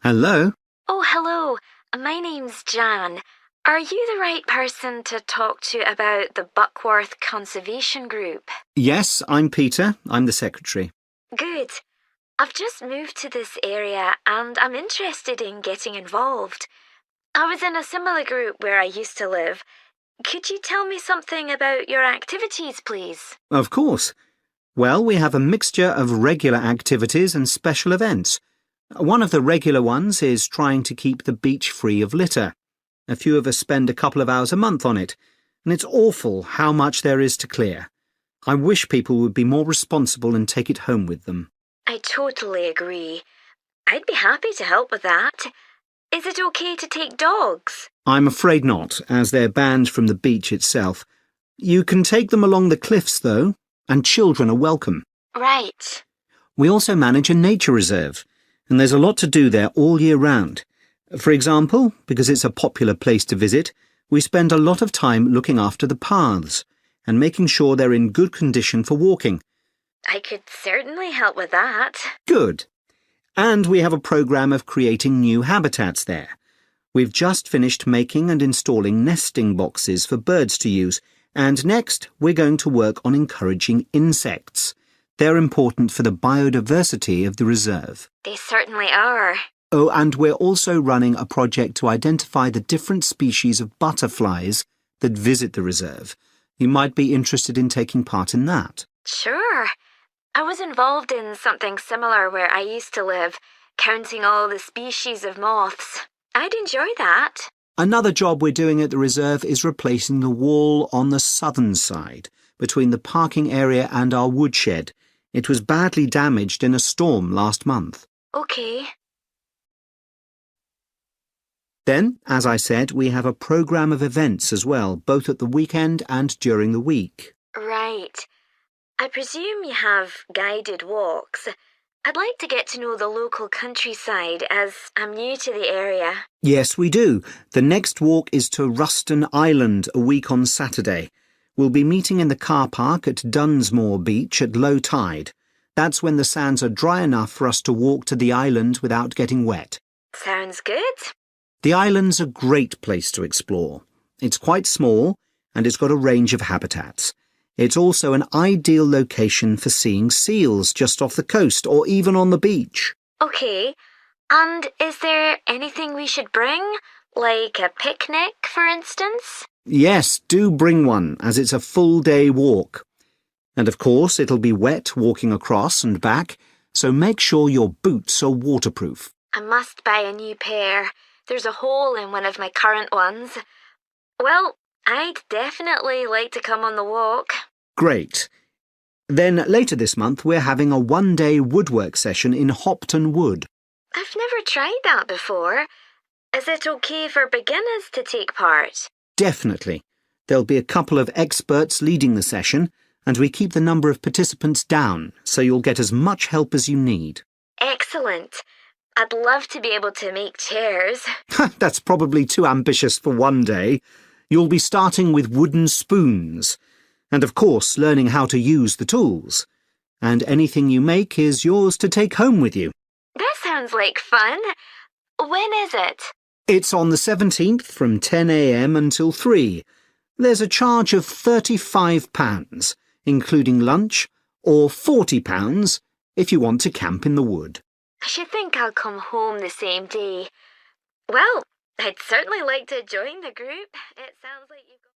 Hello? Oh, hello. My name's Jan. Are you the right person to talk to about the Buckworth Conservation Group? Yes, I'm Peter. I'm the secretary. Good. I've just moved to this area and I'm interested in getting involved. I was in a similar group where I used to live. Could you tell me something about your activities, please? Of course. Well, we have a mixture of regular activities and special events. One of the regular ones is trying to keep the beach free of litter. A few of us spend a couple of hours a month on it, and it's awful how much there is to clear. I wish people would be more responsible and take it home with them. I totally agree. I'd be happy to help with that. Is it okay to take dogs? I'm afraid not, as they're banned from the beach itself. You can take them along the cliffs, though, and children are welcome. Right. We also manage a nature reserve, and there's a lot to do there all year round. For example, because it's a popular place to visit, we spend a lot of time looking after the paths and making sure they're in good condition for walking. I could certainly help with that. Good. And we have a programme of creating new habitats there. We've just finished making and installing nesting boxes for birds to use, and next we're going to work on encouraging insects. They're important for the biodiversity of the reserve. They certainly are. Oh, and we're also running a project to identify the different species of butterflies that visit the reserve. You might be interested in taking part in that. Sure. I was involved in something similar where I used to live, counting all the species of moths. I'd enjoy that. Another job we're doing at the reserve is replacing the wall on the southern side, between the parking area and our woodshed. It was badly damaged in a storm last month. Okay. Then, as I said, we have a programme of events as well, both at the weekend and during the week. Right. I presume you have guided walks. I'd like to get to know the local countryside as I'm new to the area. Yes, we do. The next walk is to Ruston Island a week on Saturday. We'll be meeting in the car park at Dunsmore Beach at low tide. That's when the sands are dry enough for us to walk to the island without getting wet. Sounds good. The island's a great place to explore. It's quite small and it's got a range of habitats. It's also an ideal location for seeing seals just off the coast or even on the beach. Okay. And is there anything we should bring? Like a picnic, for instance? Yes, do bring one, as it's a full-day walk. And of course, it'll be wet walking across and back, so make sure your boots are waterproof. I must buy a new pair. There's a hole in one of my current ones. Well, I'd definitely like to come on the walk. Great. Then later this month we're having a one-day woodwork session in Hopton Wood. I've never tried that before. Is it okay for beginners to take part? Definitely. There'll be a couple of experts leading the session, and we keep the number of participants down, so you'll get as much help as you need. Excellent. I'd love to be able to make chairs. That's probably too ambitious for one day. You'll be starting with wooden spoons, and of course learning how to use the tools. And anything you make is yours to take home with you. That sounds like fun. When is it? It's on the 17th from 10 a.m. until 3. There's a charge of £35, including lunch, or £40 if you want to camp in the wood. I should think I'll come home the same day. Well, I'd certainly like to join the group. It sounds like you've got...